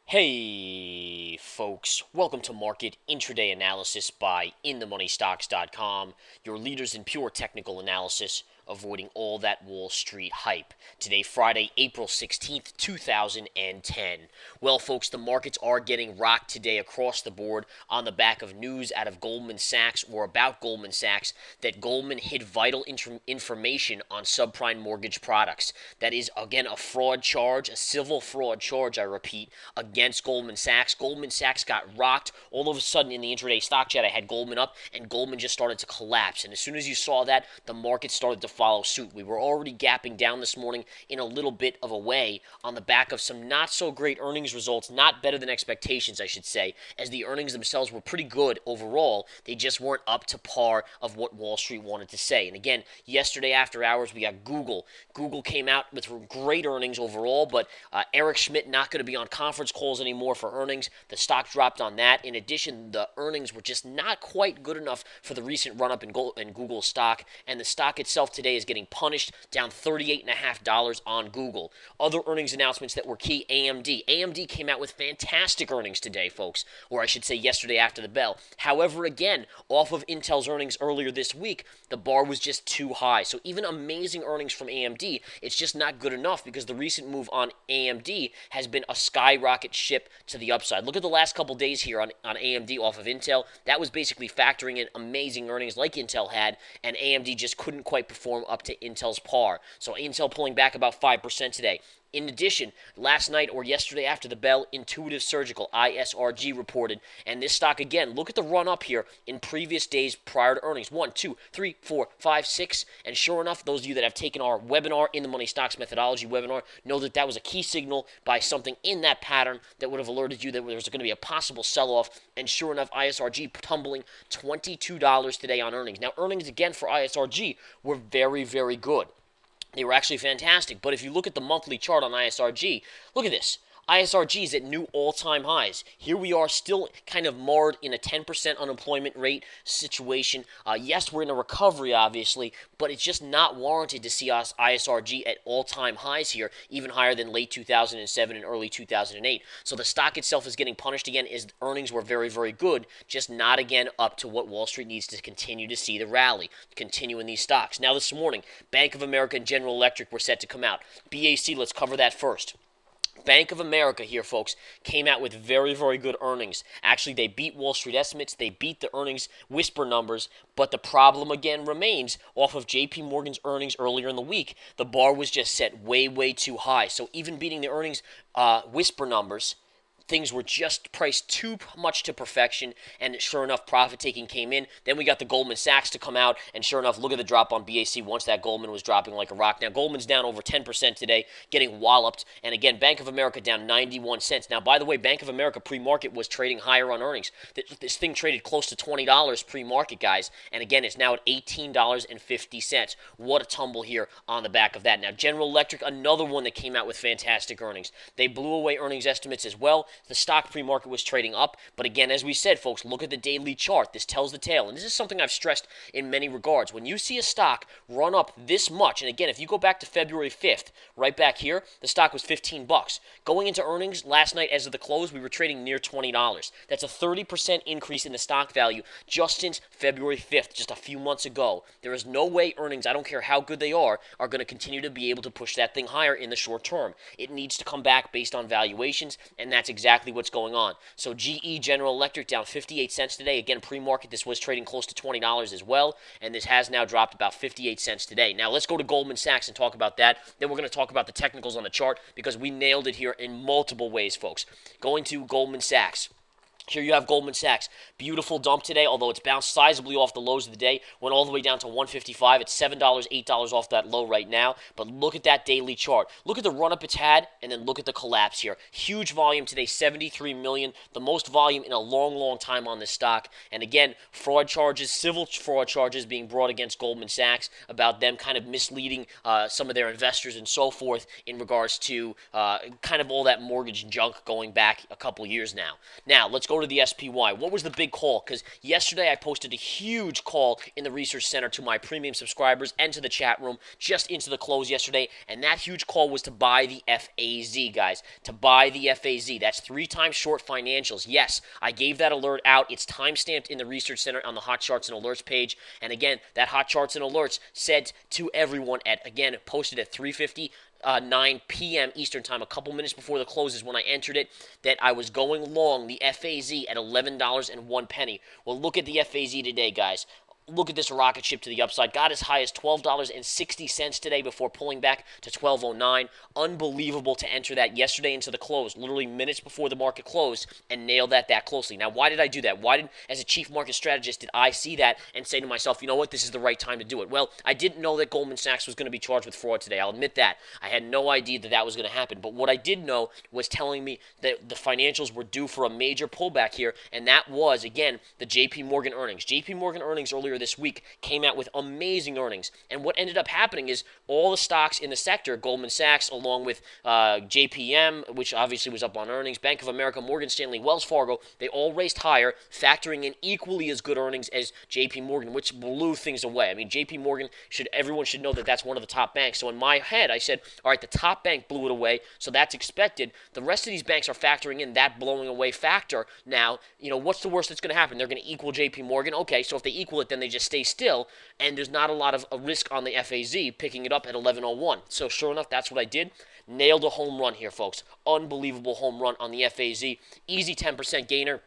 Hey folks, welcome to Market Intraday Analysis by InTheMoneyStocks.com, your leaders in pure technical analysis, avoiding all that Wall Street hype. Today, Friday, April 16th, 2010. Well, folks, the markets are getting rocked today across the board on the back of news out of Goldman Sachs or about Goldman Sachs that Goldman hid vital information on subprime mortgage products. That is, again, a fraud charge, a civil fraud charge, I repeat, against Goldman Sachs. Goldman Sachs got rocked. All of a sudden, in the intraday stock chat, I had Goldman up, and Goldman just started to collapse. And as soon as you saw that, the market started to follow suit. We were already gapping down this morning in a little bit of a way on the back of some not so great earnings results, not better than expectations, I should say, as the earnings themselves were pretty good overall. They just weren't up to par of what Wall Street wanted to say. And again, yesterday after hours, we got Google. Google came out with great earnings overall, but Eric Schmidt not going to be on conference calls anymore for earnings. The stock dropped on that. In addition, the earnings were just not quite good enough for the recent run-up in Google stock, and the stock itself today is getting punished, down $38.50 on Google. Other earnings announcements that were key, AMD. AMD came out with fantastic earnings today, folks, or I should say yesterday after the bell. However, again, off of Intel's earnings earlier this week, the bar was just too high. So even amazing earnings from AMD, it's just not good enough because the recent move on AMD has been a skyrocket ship to the upside. Look at the last couple days here on AMD off of Intel. That was basically factoring in amazing earnings like Intel had, and AMD just couldn't quite perform up to Intel's par. So Intel pulling back about 5% today. In addition, last night or yesterday after the bell, Intuitive Surgical, ISRG, reported. And this stock, again, look at the run up here in previous days prior to earnings. 1, 2, 3, 4, 5, 6. And sure enough, those of you that have taken our webinar, In the Money Stocks Methodology webinar, know that that was a key signal by something in that pattern that would have alerted you that there was going to be a possible sell-off. And sure enough, ISRG tumbling $22 today on earnings. Now, earnings, again, for ISRG were very, very good. They were actually fantastic. But if you look at the monthly chart on ISRG, look at this. ISRG is at new all-time highs. Here we are still kind of marred in a 10% unemployment rate situation. Yes, we're in a recovery, obviously, but it's just not warranted to see us ISRG at all-time highs here, even higher than late 2007 and early 2008. So the stock itself is getting punished again as earnings were very, very good, just not again up to what Wall Street needs to continue to see the rally, continue in these stocks. Now this morning, Bank of America and General Electric were set to come out. BAC, let's cover that first. Bank of America here, folks, came out with very, very good earnings. Actually, they beat Wall Street estimates. They beat the earnings whisper numbers. But the problem, again, remains off of JP Morgan's earnings earlier in the week. The bar was just set way, way too high. So even beating the earnings whisper numbers, things were just priced too much to perfection, and sure enough, profit-taking came in. Then we got the Goldman Sachs to come out, and sure enough, look at the drop on BAC once that Goldman was dropping like a rock. Now, Goldman's down over 10% today, getting walloped, and again, Bank of America down 91 cents. Now, by the way, Bank of America pre-market was trading higher on earnings. This thing traded close to $20 pre-market, guys, and again, it's now at $18.50. What a tumble here on the back of that. Now, General Electric, another one that came out with fantastic earnings. They blew away earnings estimates as well. The stock pre-market was trading up, but again, as we said, folks, look at the daily chart. This tells the tale, and this is something I've stressed in many regards. When you see a stock run up this much, and again, if you go back to February 5th, right back here, the stock was $15. Going into earnings last night as of the close, we were trading near $20. That's a 30% increase in the stock value just since February 5th, just a few months ago. There is no way earnings, I don't care how good they are going to continue to be able to push that thing higher in the short term. It needs to come back based on valuations, and that's exactly what's going on. So GE, General Electric, down 58 cents today. Again, pre-market, this was trading close to $20 as well, and this has now dropped about 58 cents today. Now, let's go to Goldman Sachs and talk about that. Then we're going to talk about the technicals on the chart because we nailed it here in multiple ways, folks. Going to Goldman Sachs. Here you have Goldman Sachs. Beautiful dump today, although it's bounced sizably off the lows of the day. Went all the way down to 155. It's $7, $8 off that low right now. But look at that daily chart. Look at the run-up it's had, and then look at the collapse here. Huge volume today, 73 million. The most volume in a long, long time on this stock. And again, fraud charges, civil fraud charges being brought against Goldman Sachs about them kind of misleading some of their investors and so forth in regards to kind of all that mortgage junk going back a couple years now. Now, let's go go to the SPY. What was the big call? Because yesterday I posted a huge call in the Research Center to my premium subscribers and to the chat room just into the close yesterday, and that huge call was to buy the FAZ, guys. To buy the FAZ. That's 3 times short financials. Yes, I gave that alert out. It's timestamped in the Research Center on the Hot Charts and Alerts page. And again, that Hot Charts and Alerts said to everyone again, posted at 3:59 p.m. Eastern Time, a couple minutes before the closes when I entered it, that I was going long the FAZ at $11.01. Well, look at the FAZ today, guys. Look at this rocket ship to the upside. Got as high as $12.60 today before pulling back to $12.09. Unbelievable to enter that yesterday into the close, literally minutes before the market closed, and nail that closely. Now, why did I do that? Why did, as a chief market strategist, did I see that and say to myself, you know what, this is the right time to do it? Well, I didn't know that Goldman Sachs was going to be charged with fraud today. I'll admit that. I had no idea that that was going to happen. But what I did know was telling me that the financials were due for a major pullback here, and that was, again, the JP Morgan earnings. JP Morgan earnings earlier this week came out with amazing earnings. And what ended up happening is all the stocks in the sector, Goldman Sachs, along with JPM, which obviously was up on earnings, Bank of America, Morgan Stanley, Wells Fargo, they all raced higher, factoring in equally as good earnings as JP Morgan, which blew things away. I mean, JP Morgan, everyone should know that that's one of the top banks. So in my head, I said, all right, the top bank blew it away, so that's expected. The rest of these banks are factoring in that blowing away factor. Now, you know, what's the worst that's going to happen? They're going to equal JP Morgan. Okay, so if they equal it, then they just stay still, and there's not a lot of a risk on the FAZ picking it up at 11.01. So sure enough, that's what I did. Nailed a home run here, folks. Unbelievable home run on the FAZ. Easy 10% gainer.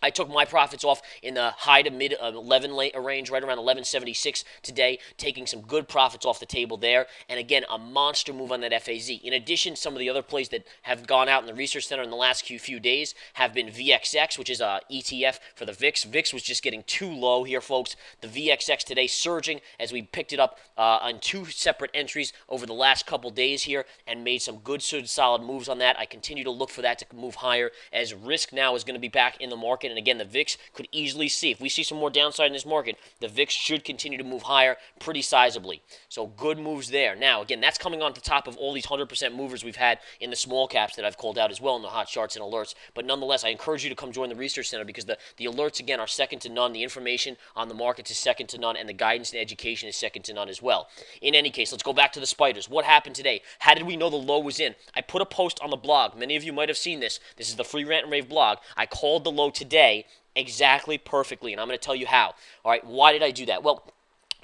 I took my profits off in the high to mid 11 range, right around 11.76 today, taking some good profits off the table there. And again, a monster move on that FAZ. In addition, some of the other plays that have gone out in the Research Center in the last few days have been VXX, which is a ETF for the VIX. VIX was just getting too low here, folks. The VXX today surging as we picked it up on 2 separate entries over the last couple days here and made some good, solid moves on that. I continue to look for that to move higher as risk now is going to be back in the market. And again, the VIX could easily see, if we see some more downside in this market, the VIX should continue to move higher pretty sizably. So good moves there. Now, again, that's coming on the top of all these 100% movers we've had in the small caps that I've called out as well in the hot charts and alerts. But nonetheless, I encourage you to come join the Research Center because the alerts, again, are second to none. The information on the markets is second to none, and the guidance and education is second to none as well. In any case, let's go back to the spiders. What happened today? How did we know the low was in? I put a post on the blog. Many of you might have seen this. This is the Free Rant and Rave blog. I called the low today exactly perfectly, and I'm going to tell you how. All right, why did I do that? Well,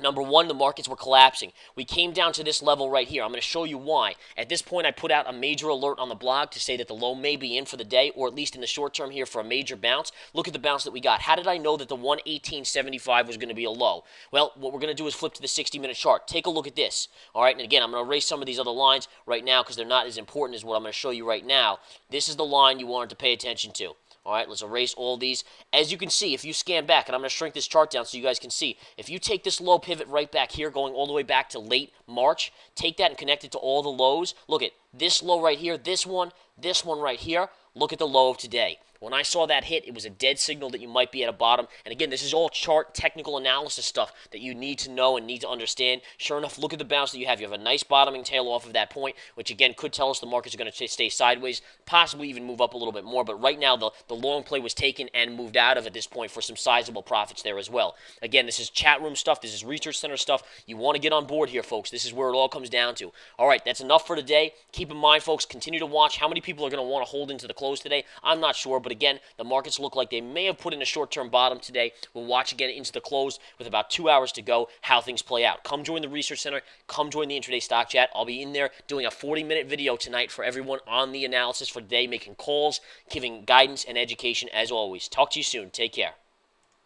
number one, the markets were collapsing. We came down to this level right here. I'm going to show you why. At this point, I put out a major alert on the blog to say that the low may be in for the day, or at least in the short term here for a major bounce. Look at the bounce that we got. How did I know that the 118.75 was going to be a low? Well, what we're going to do is flip to the 60-minute chart. Take a look at this. All right, and again, I'm going to erase some of these other lines right now because they're not as important as what I'm going to show you right now. This is the line you wanted to pay attention to. All right, let's erase all these. As you can see, if you scan back, and I'm going to shrink this chart down so you guys can see, if you take this low pivot right back here, going all the way back to late March, take that and connect it to all the lows. Look at this low right here, this one right here. Look at the low of today. When I saw that hit, it was a dead signal that you might be at a bottom. And again, this is all chart technical analysis stuff that you need to know and need to understand. Sure enough, look at the bounce that you have. You have a nice bottoming tail off of that point, which again could tell us the markets are going to stay sideways, possibly even move up a little bit more. But right now, the long play was taken and moved out of at this point for some sizable profits there as well. Again, this is chat room stuff. This is Research Center stuff. You want to get on board here, folks. This is where it all comes down to. All right, that's enough for today. Keep in mind, folks, continue to watch. How many people are going to want to hold into the close today? I'm not sure, but again, the markets look like they may have put in a short-term bottom today. We'll watch again into the close with about 2 hours to go, how things play out. Come join the Research Center. Come join the Intraday Stock Chat. I'll be in there doing a 40-minute video tonight for everyone on the analysis for today, making calls, giving guidance and education as always. Talk to you soon. Take care.